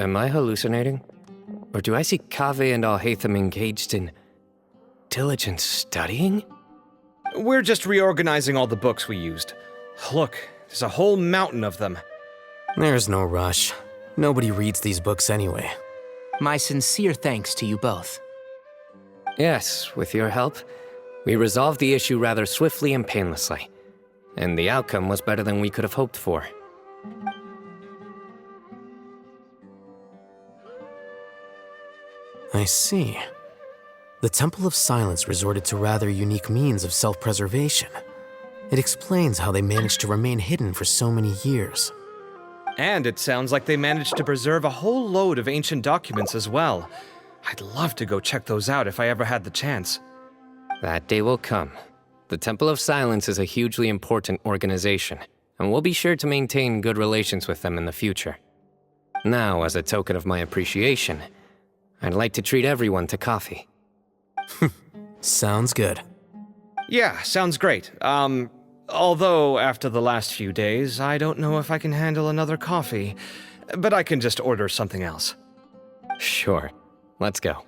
Am I hallucinating? Or do I see Kaveh and Alhaitham engaged in diligent studying? We're just reorganizing all the books we used. Look, there's a whole mountain of them. There's no rush. Nobody reads these books anyway. My sincere thanks to you both. Yes, with your help, we resolved the issue rather swiftly and painlessly. And the outcome was better than we could have hoped for. I see. The Temple of Silence resorted to rather unique means of self-preservation. It explains how they managed to remain hidden for so many years. And it sounds like they managed to preserve a whole load of ancient documents as well. I'd love to go check those out if I ever had the chance. That day will come. The Temple of Silence is a hugely important organization, and we'll be sure to maintain good relations with them in the future. Now, as a token of my appreciation, I'd like to treat everyone to coffee. Sounds good. Yeah, sounds great. Although after the last few days, I don't know if I can handle another coffee, but I can just order something else. Sure. Let's go.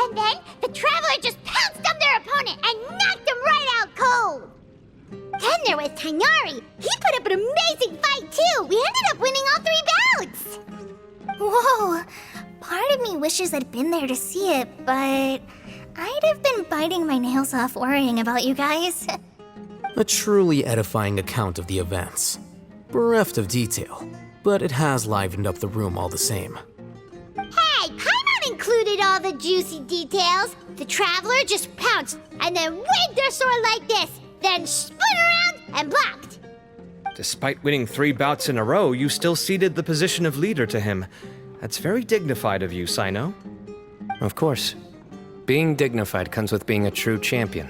And then the Traveler just pounced on their opponent and knocked him right out cold. Then there was Tainari. He put up an amazing fight too. We ended up winning all 3 bouts. Whoa! Part of me wishes I'd been there to see it, but I'd have been biting my nails off worrying about you guys. A truly edifying account of the events. Bereft of detail, but it has livened up the room all the same. Hey, Paimon included all the juicy details. The Traveler just pounced and then waved their sword like this, then spun around and blocked. Despite winning 3 bouts in a row, you still ceded the position of leader to him. That's very dignified of you, Cyno. Of course. Being dignified comes with being a true champion.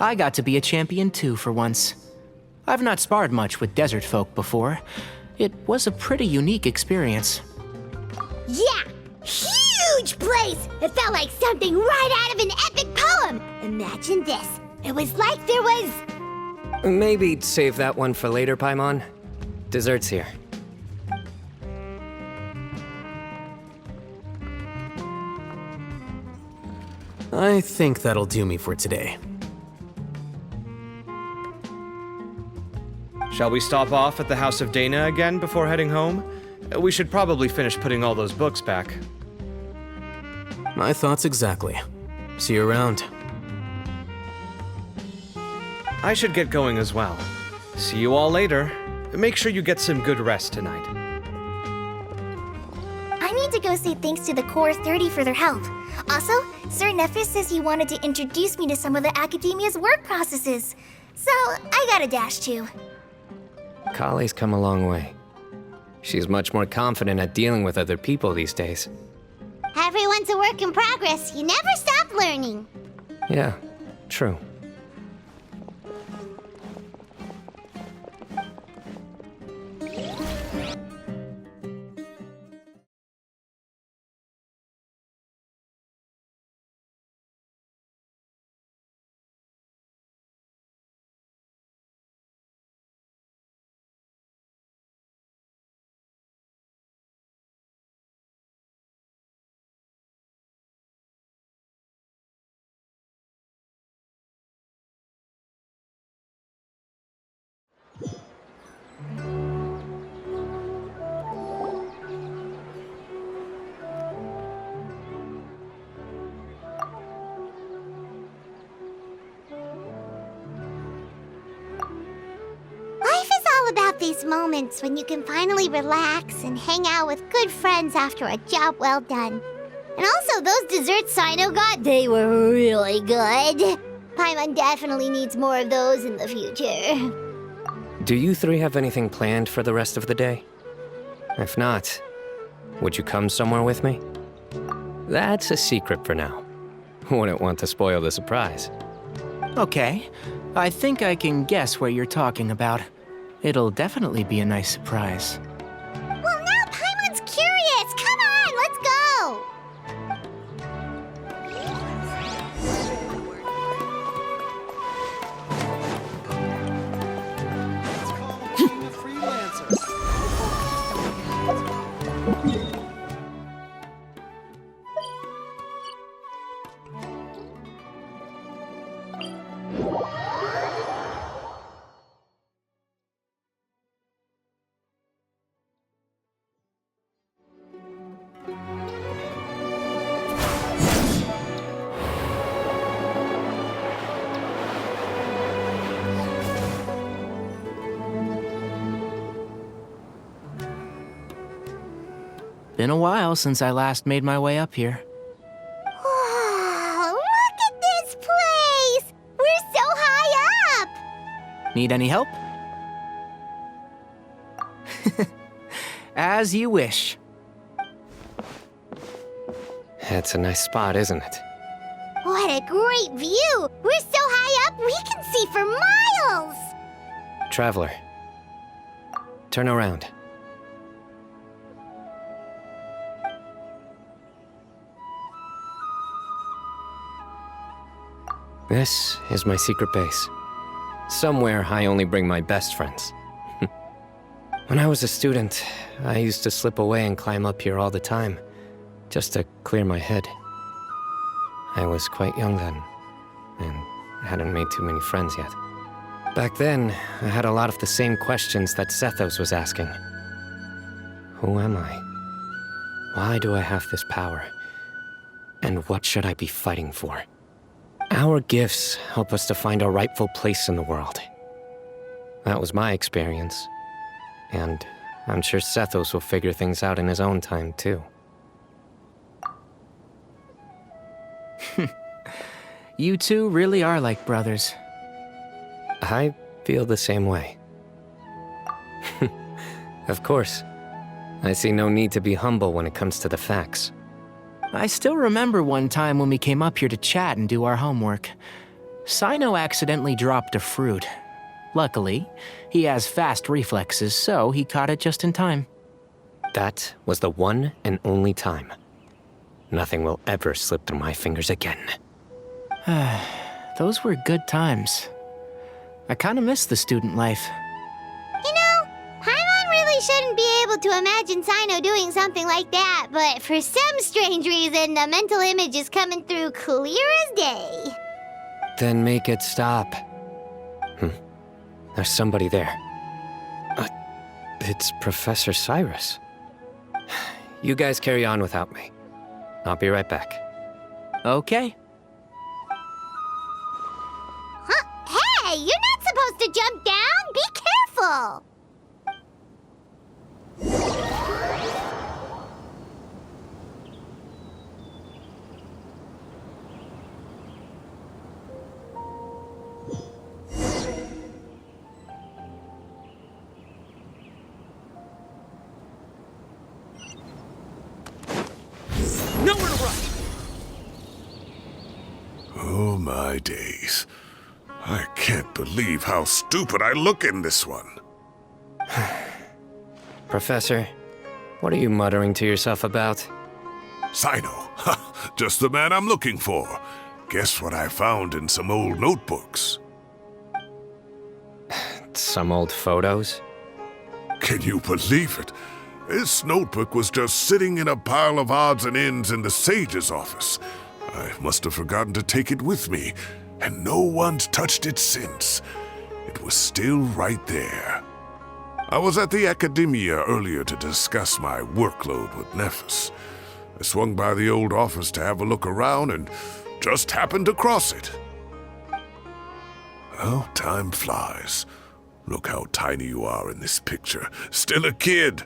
I got to be a champion too for once. I've not sparred much with desert folk before. It was a pretty unique experience. Yeah, huge place. It felt like something right out of an epic poem. Imagine this. It was like there was... Maybe save that one for later, Paimon. Dessert's here. I think that'll do me for today. Shall we stop off at the House of Dana again before heading home? We should probably finish putting all those books back. My thoughts exactly. See you around. I should get going as well. See you all later. Make sure you get some good rest tonight. I need to go say thanks to the Core 30 for their help. Also, Sir Nephis says he wanted to introduce me to some of the Academia's work processes. So, I gotta dash too. Kali's come a long way. She's much more confident at dealing with other people these days. Everyone's a work in progress. You never stop learning. Yeah, true. about these moments when you can finally relax and hang out with good friends after a job well done. And also, those desserts Cyno got, they were really good. Paimon definitely needs more of those in the future. Do you three have anything planned for the rest of the day? If not, would you come somewhere with me? That's a secret for now. Wouldn't want to spoil the surprise. Okay, I think I can guess what you're talking about. It'll definitely be a nice surprise. Well, now Paimon's curious. Come on, let's go. Been a while since I last made my way up here. Wow, look at this place! We're so high up! Need any help? As you wish. It's a nice spot, isn't it? What a great view! We're so high up, we can see for miles! Traveler, turn around. This is my secret base. Somewhere I only bring my best friends. When I was a student, I used to slip away and climb up here all the time, just to clear my head. I was quite young then, and hadn't made too many friends yet. Back then, I had a lot of the same questions that Sethos was asking. Who am I? Why do I have this power? And what should I be fighting for? Our gifts help us to find our rightful place in the world. That was my experience. And I'm sure Sethos will figure things out in his own time, too. You two really are like brothers. I feel the same way. Of course. I see no need to be humble when it comes to the facts. I still remember one time when we came up here to chat and do our homework. Cyno accidentally dropped a fruit. Luckily, he has fast reflexes, so he caught it just in time. That was the one and only time. Nothing will ever slip through my fingers again. Those were good times. I kinda miss the student life. You know, Paimon really shouldn't be able to imagine Cyno doing something like that, but for some strange reason, the mental image is coming through clear as day. Then make it stop. There's somebody there. It's Professor Cyrus. You guys carry on without me. I'll be right back. Okay. Huh? Hey, you're not supposed to jump down! Be careful! Nowhere to run! Oh my days. I can't believe how stupid I look in this one. Professor, what are you muttering to yourself about? Cyno, ha, just the man I'm looking for. Guess what I found in some old notebooks? Some old photos? Can you believe it? This notebook was just sitting in a pile of odds and ends in the sage's office. I must have forgotten to take it with me, and no one's touched it since. It was still right there. I was at the Academia earlier to discuss my workload with Nephis. I swung by the old office to have a look around and just happened to cross it. Well, time flies. Look how tiny you are in this picture. Still a kid.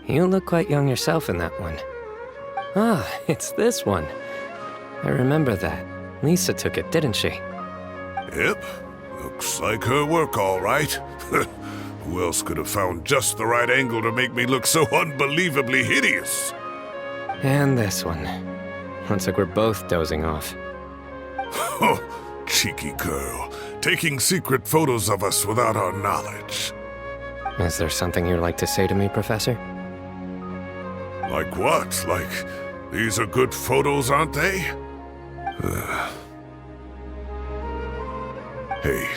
You look quite young yourself in that one. Ah, it's this one. I remember that. Lisa took it, didn't she? Yep. Looks like her work, all right. Who else could have found just the right angle to make me look so unbelievably hideous? And this one. Looks like we're both dozing off. Oh, cheeky girl. Taking secret photos of us without our knowledge. Is there something you'd like to say to me, Professor? Like what? Like, these are good photos, aren't they? Hey,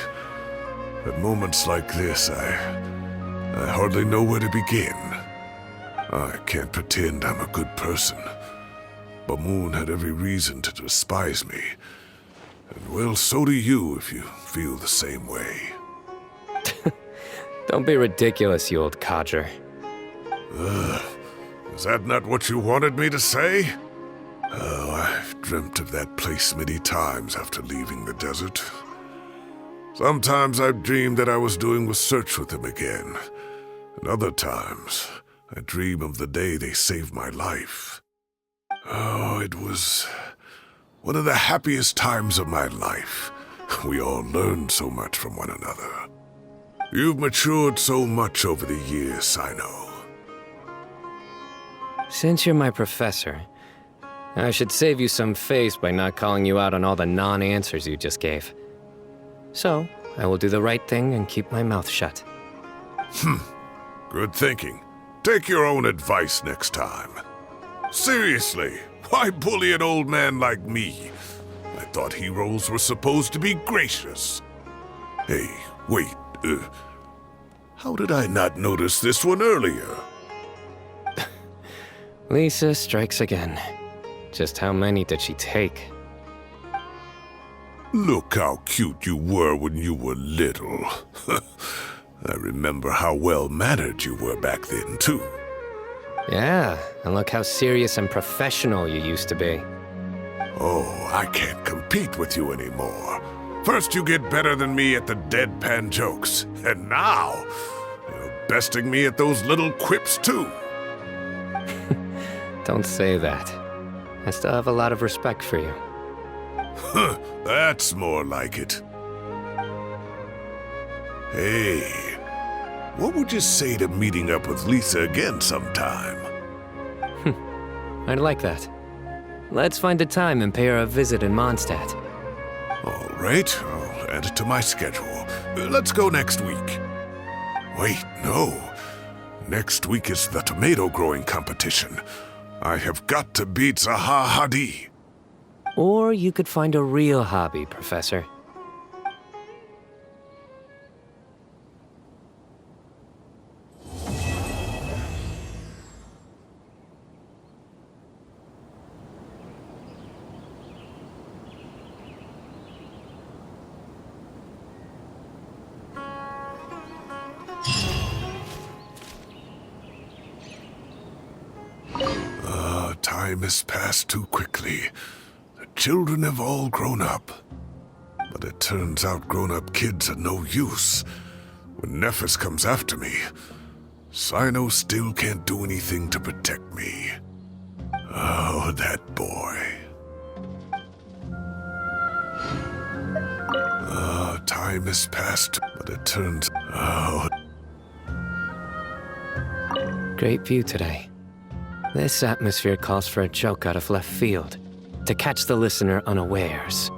at moments like this, I hardly know where to begin. I can't pretend I'm a good person. But Moon had every reason to despise me. And well, so do you if you feel the same way. Don't be ridiculous, you old codger. Is that not what you wanted me to say? Oh, I've dreamt of that place many times after leaving the desert. Sometimes I've dreamed that I was doing research with them again. And other times, I dream of the day they saved my life. Oh, it was one of the happiest times of my life. We all learned so much from one another. You've matured so much over the years, cyno. Since you're my professor, I should save you some face by not calling you out on all the non-answers you just gave. So, I will do the right thing and keep my mouth shut. Good thinking. Take your own advice next time. Seriously, why bully an old man like me? I thought heroes were supposed to be gracious. Hey, wait, how did I not notice this one earlier? Lisa strikes again. Just how many did she take? Look how cute you were when you were little. I remember how well-mannered you were back then, too. Yeah, and look how serious and professional you used to be. Oh, I can't compete with you anymore. First you get better than me at the deadpan jokes, and now you're besting me at those little quips, too. Don't say that. I still have a lot of respect for you. Huh, that's more like it. Hey, what would you say to meeting up with Lisa again sometime? I'd like that. Let's find a time and pay her a visit in Mondstadt. All right, I'll add it to my schedule. Let's go next week. Wait, no. Next week is the tomato growing competition. I have got to beat Zaha Hadid. Or you could find a real hobby, Professor. Time has passed too quickly. The children have all grown up. But it turns out grown-up kids are no use. When Nephis comes after me, Cyno still can't do anything to protect me. Oh, that boy. Time has passed, but it turns... Oh... Great view today. This atmosphere calls for a joke out of left field, to catch the listener unawares.